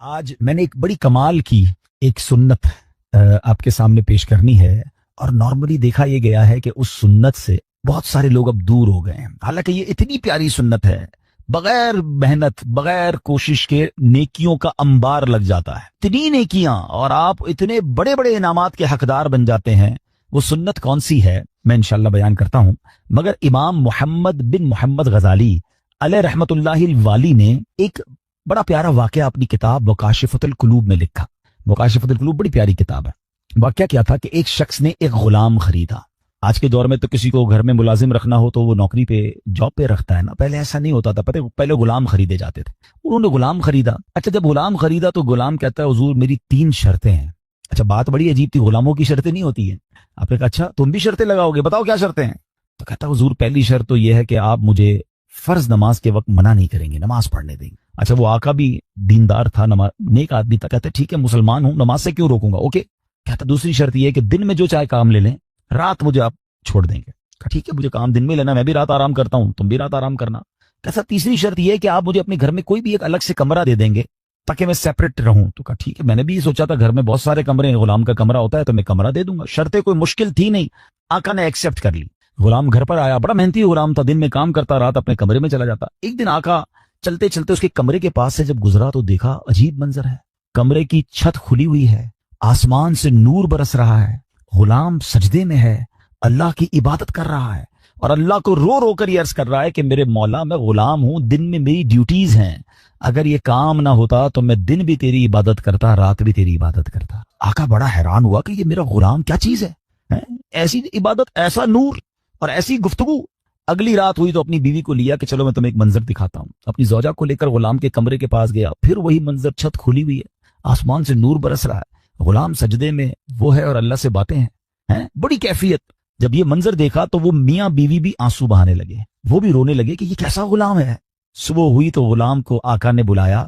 آج میں نے ایک بڑی کمال کی ایک سنت آپ کے سامنے پیش کرنی ہے، اور نارملی دیکھا یہ گیا ہے کہ اس سنت سے بہت سارے لوگ اب دور ہو گئے ہیں، حالانکہ یہ اتنی پیاری سنت ہے، بغیر محنت بغیر کوشش کے نیکیوں کا انبار لگ جاتا ہے، اتنی نیکیاں، اور آپ اتنے بڑے بڑے انعامات کے حقدار بن جاتے ہیں۔ وہ سنت کون سی ہے میں انشاءاللہ بیان کرتا ہوں، مگر امام محمد بن محمد غزالی علیہ رحمت اللہ الوالی نے ایک بڑا پیارا واقعہ اپنی کتاب مکاشفۃ القلوب میں لکھا۔ مکاشفۃ القلوب بڑی پیاری کتاب ہے۔ واقعہ کیا تھا کہ ایک شخص نے ایک غلام خریدا۔ آج کے دور میں تو کسی کو گھر میں ملازم رکھنا ہو تو وہ نوکری پہ جاب پہ رکھتا ہے نا، پہلے ایسا نہیں ہوتا تھا، پہلے غلام خریدے جاتے تھے۔ انہوں نے غلام خریدا۔ اچھا، جب غلام خریدا تو غلام کہتا ہے حضور میری 3 شرطیں ہیں۔ اچھا، بات بڑی عجیب تھی، غلاموں کی شرطیں نہیں ہوتی ہیں۔ آپ نے کہا اچھا تم بھی شرطیں لگاؤ گے، بتاؤ کیا شرطیں ہیں؟ تو کہتا حضور پہلی شرط تو یہ ہے کہ آپ مجھے فرض نماز کے وقت منع نہیں کریں گے، نماز پڑھنے دیں گے۔ اچھا، وہ آقا بھی دیندار تھا، نیک آدمی تھا، کہتے ٹھیک ہے مسلمان ہوں، نماز سے کیوں روکوں گا، اوکے۔ کہتا دوسری شرط یہ ہے کہ دن میں جو چاہے کام لے لیں، رات مجھے آپ چھوڑ دیں گے۔ کہا ٹھیک ہے مجھے کام دن میں لینا، میں بھی رات آرام کرتا ہوں، تم بھی رات آرام کرنا۔ کہتا تیسری شرط یہ ہے کہ آپ مجھے اپنے گھر میں کوئی بھی ایک الگ سے کمرہ دے دیں گے تاکہ میں سیپریٹ رہوں۔ تو کہا ٹھیک ہے، میں نے بھی یہ سوچا تھا گھر میں بہت سارے کمرے ہیں، غلام کا کمرہ ہوتا ہے تو میں کمرہ دے دوں گا۔ شرطیں کوئی مشکل تھی نہیں، آقا نے ایکسیپٹ کر لی۔ غلام گھر پر آیا، بڑا محنتی غلام تھا، دن میں کام کرتا، رات اپنے کمرے میں چلا جاتا۔ ایک دن آقا چلتے چلتے اس کے کمرے کے پاس سے جب گزرا تو دیکھا عجیب منظر ہے، کمرے کی چھت کھلی ہوئی ہے، آسمان سے نور برس رہا ہے، غلام سجدے میں ہے، اللہ کی عبادت کر رہا ہے، اور اللہ کو رو رو کر یہ عرض کر رہا ہے کہ میرے مولا میں غلام ہوں، دن میں میری ڈیوٹیز ہیں، اگر یہ کام نہ ہوتا تو میں دن بھی تیری عبادت کرتا، رات بھی تیری عبادت کرتا۔ آقا بڑا حیران ہوا کہ یہ میرا غلام کیا چیز ہے، ایسی عبادت، ایسا نور اور ایسی گفتگو۔ اگلی رات ہوئی تو اپنی بیوی کو لیا کہ چلو میں تمہیں ایک منظر دکھاتا ہوں۔ اپنی زوجہ کو لے کر غلام کے کمرے کے پاس گیا، پھر وہی منظر، چھت کھلی ہوئی ہے، آسمان سے نور برس رہا ہے، غلام سجدے میں وہ ہے اور اللہ سے باتیں ہیں، بڑی کیفیت۔ جب یہ منظر دیکھا تو وہ میاں بیوی بھی آنسو بہانے لگے، وہ بھی رونے لگے کہ یہ کیسا غلام ہے۔ صبح ہوئی تو غلام کو آقا نے بلایا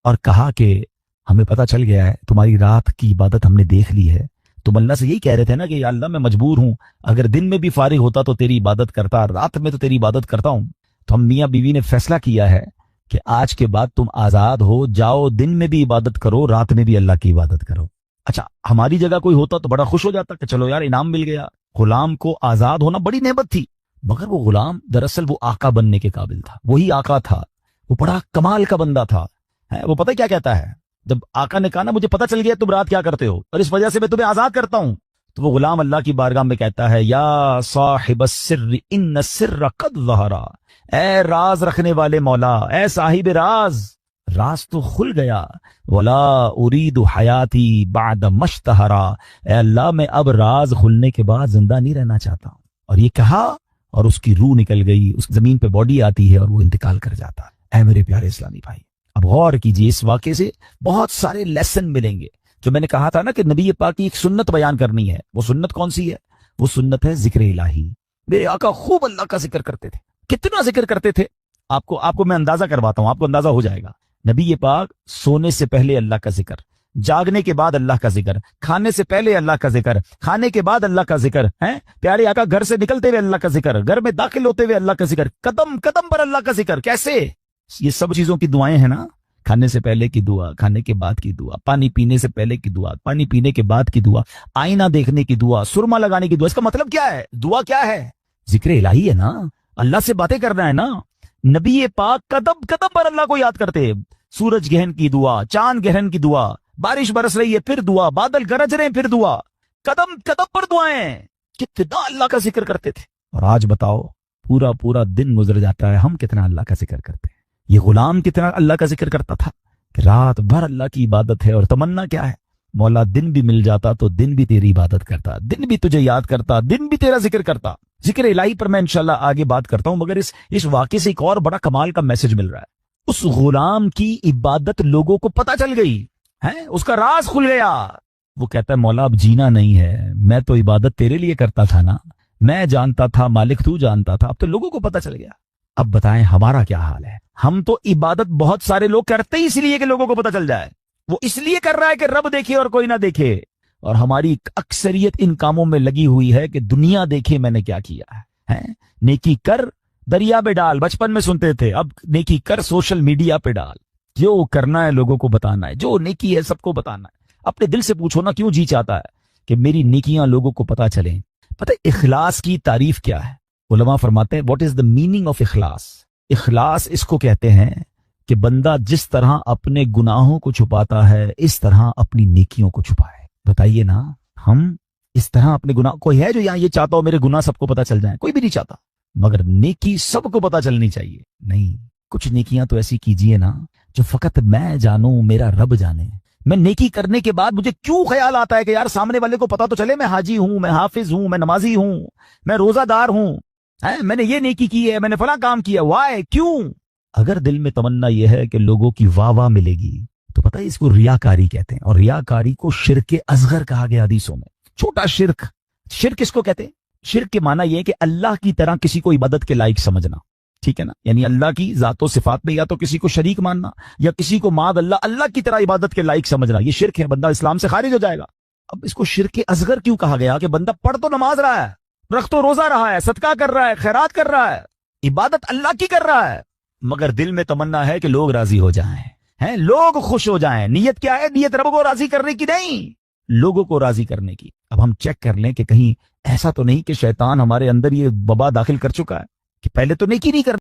اور کہا کہ ہمیں پتہ چل گیا ہے تمہاری رات کی عبادت ہم نے دیکھ لی ہے، تم اللہ سے یہی کہہ رہے تھے نا کہ یا اللہ میں مجبور ہوں، اگر دن میں بھی فارغ ہوتا تو تیری عبادت کرتا، رات میں تو تیری عبادت کرتا ہوں۔ تو ہم میاں بیوی نے فیصلہ کیا ہے کہ آج کے بعد تم آزاد ہو، جاؤ دن میں بھی عبادت کرو، رات میں بھی اللہ کی عبادت کرو۔ اچھا، ہماری جگہ کوئی ہوتا تو بڑا خوش ہو جاتا کہ چلو یار انعام مل گیا، غلام کو آزاد ہونا بڑی نعمت تھی، مگر وہ غلام دراصل وہ آقا بننے کے قابل تھا، وہی آقا تھا، وہ بڑا کمال کا بندہ تھا۔ وہ پتہ کیا کہتا ہے، جب آقا نے کہا نا مجھے پتہ چل گیا تم رات کیا کرتے ہو اور اس وجہ سے میں تمہیں آزاد کرتا ہوں، تو وہ غلام اللہ کی بارگاہ میں کہتا ہے یا صاحب السر ان السر قد ظہر، اے راز رکھنے والے مولا، اے صاحب راز، راز تو کھل گیا، ولا ارید حیاتی بعد مشتہرا، اے اللہ میں اب راز کھلنے کے بعد زندہ نہیں رہنا چاہتا ہوں۔ اور یہ کہا اور اس کی روح نکل گئی، اس زمین پہ باڈی آتی ہے اور وہ انتقال کر جاتا ہے۔ اے میرے پیارے اسلامی بھائی، اب غور کیجئے، اس واقعے سے بہت سارے لیسن ملیں گے۔ جو میں نے کہا تھا نا کہ نبی پاک کی ایک سنت بیان کرنی ہے، وہ سنت کون سی ہے؟ وہ سنت ہے ذکر الہی۔ میرے آقا خوب اللہ کا ذکر کرتے تھے، کتنا ذکر کرتے تھے، آپ کو میں اندازہ کرواتا ہوں، آپ کو اندازہ ہو جائے گا۔ نبی پاک سونے سے پہلے اللہ کا ذکر، جاگنے کے بعد اللہ کا ذکر، کھانے سے پہلے اللہ کا ذکر، کھانے کے بعد اللہ کا ذکر، پیارے آقا گھر سے نکلتے ہوئے اللہ کا ذکر، گھر میں داخل ہوتے ہوئے اللہ کا ذکر، قدم قدم پر اللہ کا ذکر۔ کیسے؟ یہ سب چیزوں کی دعائیں ہیں نا، کھانے سے پہلے کی دعا، کھانے کے بعد کی دعا، پانی پینے سے پہلے کی دعا، پانی پینے کے بعد کی دعا، آئینہ دیکھنے کی دعا، سرما لگانے کی دعا۔ اس کا مطلب کیا ہے؟ دعا کیا ہے؟ ذکر الہی ہے نا، اللہ سے باتیں کرنا ہے نا۔ نبی پاک قدم قدم پر اللہ کو یاد کرتے، سورج گہن کی دعا، چاند گہن کی دعا، بارش برس رہی ہے پھر دعا، بادل گرج رہے ہیں پھر دعا، قدم قدم پر دعائیں، کتنا اللہ کا ذکر کرتے تھے۔ اور آج بتاؤ، پورا پورا دن گزر جاتا ہے، ہم کتنا اللہ کا ذکر کرتے ہیں؟ یہ غلام کتنا اللہ کا ذکر کرتا تھا کہ رات بھر اللہ کی عبادت ہے، اور تمنا کیا ہے؟ مولا دن بھی مل جاتا تو دن بھی تیری عبادت کرتا، دن بھی تجھے یاد کرتا، دن بھی تیرا ذکر کرتا۔ ذکر الہی پر میں انشاءاللہ آگے بات کرتا ہوں، مگر اس واقعے سے ایک اور بڑا کمال کا میسج مل رہا ہے۔ اس غلام کی عبادت لوگوں کو پتہ چل گئی ہے، اس کا راز کھل گیا۔ وہ کہتا ہے مولا اب جینا نہیں ہے، میں تو عبادت تیرے لیے کرتا تھا نا، میں جانتا تھا مالک تو جانتا تھا، اب تو لوگوں کو پتہ چل گیا۔ اب بتائیں ہمارا کیا حال ہے؟ ہم تو عبادت بہت سارے لوگ کرتے ہی اس لیے کہ لوگوں کو پتہ چل جائے، وہ اس لیے کر رہا ہے کہ رب دیکھے اور کوئی نہ دیکھے، اور ہماری اکثریت ان کاموں میں لگی ہوئی ہے کہ دنیا دیکھے میں نے کیا کیا ہے۔ نیکی کر دریا میں ڈال، بچپن میں سنتے تھے، اب نیکی کر سوشل میڈیا پہ ڈال۔ جو کرنا ہے لوگوں کو بتانا ہے, جو نیکی ہے سب کو بتانا ہے. اپنے دل سے پوچھو نا, کیوں جی چاہتا ہے کہ میری نیکیاں لوگوں کو پتا چلیں. پتہ ہے اخلاص کی تعریف کیا ہے؟ علماء فرماتے ہیں what is the meaning of اخلاص. اخلاص اس کو کہتے ہیں کہ بندہ جس طرح اپنے گناہوں کو چھپاتا ہے اس طرح اپنی نیکیوں کو چھپائے. بتائیے نا, ہم اس طرح اپنے گناہ, کوئی ہے جو یہاں یہ چاہتا ہو میرے گناہ سب کو پتا چل جائیں؟ کوئی بھی نہیں چاہتا. مگر نیکی سب کو پتا چلنی چاہیے. نہیں, کچھ نیکیاں تو ایسی کیجئے نا جو فقط میں جانوں, میرا رب جانے. میں نیکی کرنے کے بعد مجھے کیوں خیال آتا ہے کہ یار سامنے والے کو پتا تو چلے میں حاجی ہوں, میں حافظ ہوں, میں نمازی ہوں, میں روزہ دار ہوں, میں نے یہ نیکی کی ہے, میں نے فلاں کام کیا. وائے, کیوں؟ اگر دل میں تمنا یہ ہے کہ لوگوں کی واہ واہ ملے گی تو پتہ ہے اس کو ریاکاری کہتے ہیں. اور ریاکاری کو شرک اصغر کہا گیا حدیثوں میں. چھوٹا شرک. شرک اس کو کہتے ہیں. شرک کے معنی یہ ہے کہ اللہ کی طرح کسی کو عبادت کے لائق سمجھنا. ٹھیک ہے نا, یعنی اللہ کی ذات و صفات میں یا تو کسی کو شریک ماننا یا کسی کو معاذ اللہ کی طرح عبادت کے لائق سمجھنا. یہ شرک ہے, بندہ اسلام سے خارج ہو جائے گا. اب اس کو شرک اصغر کیوں کہا گیا؟ کہ بندہ پڑھ تو نماز رہا ہے, رکھ تو روزہ رہا ہے, صدقہ کر رہا ہے, خیرات کر رہا ہے, عبادت اللہ کی کر رہا ہے, مگر دل میں تمنا ہے کہ لوگ راضی ہو جائیں, لوگ خوش ہو جائیں. نیت کیا ہے؟ نیت رب کو راضی کرنے کی نہیں, لوگوں کو راضی کرنے کی. اب ہم چیک کر لیں کہ کہیں ایسا تو نہیں کہ شیطان ہمارے اندر یہ وبا داخل کر چکا ہے کہ پہلے تو نیکی نہیں کرنا.